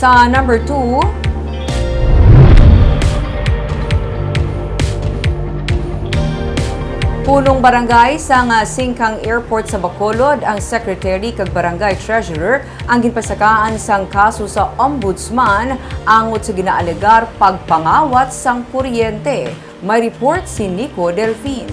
Sa number 2, punong barangay sa Singkang Airport sa Bacolod ang Secretary kag Barangay Treasurer ang ginpasakaan sang kaso sa Ombudsman angot sa ginaalegar pagpangawat sang kuryente. May report si Nico Delfin.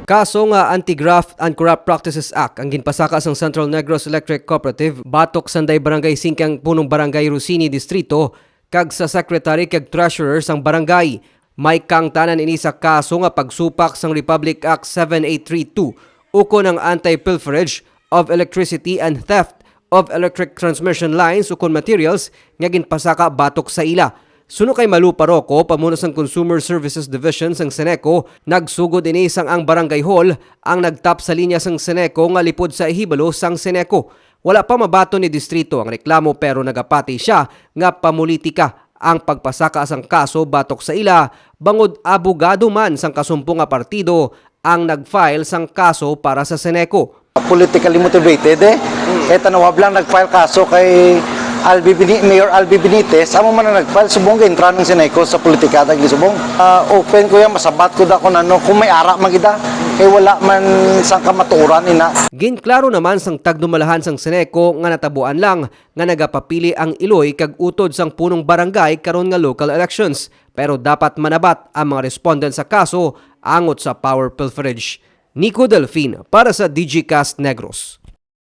Kaso nga Anti-Graft and Corrupt Practices Act ang ginpasaka sang Central Negros Electric Cooperative batok sanday Barangay Singkang punong Barangay Rusini Distrito kag sa Secretary kag Treasurer sang barangay. May kangtanan ini sa kaso nga pagsupak sang Republic Act 7832 ukon ang Anti-Pilferage of Electricity and Theft of Electric Transmission Lines ukon materials nga ginpasaka batok sa ila. Suno kay Malu Paroko, pamuno sang Consumer Services Division sang Seneco, nagsugod ini sang ang Barangay Hall ang nagtap sa linya sang Seneco nga lipod sa ihibalo sang Seneco. Wala pa mabato ni distrito ang reklamo pero nagapati siya nga pamulitika ang pagpasaka sang kaso batok sa ila, bangod abogado man sang kasumpo nga partido ang nag-file sang kaso para sa Seneco. Politically motivated Eta nawab lang nag-file kaso kay Mayor Albi Benitez, amo man na nag-file subong kay intra ng Seneco sa politika tag subong. Open ko yan, masabat ko da kung ano, kung may ara magida kay wala man sang kamatuoran ina. Ginklaro naman sang tagdumalahan sang Seneco nga natabuan lang nga nagapapili ang Iloy kag utod sang punong barangay karon nga local elections, pero dapat manabat ang mga respondent sa kaso angot sa power pilferage. Nico Delfin para sa DigiCast Negros.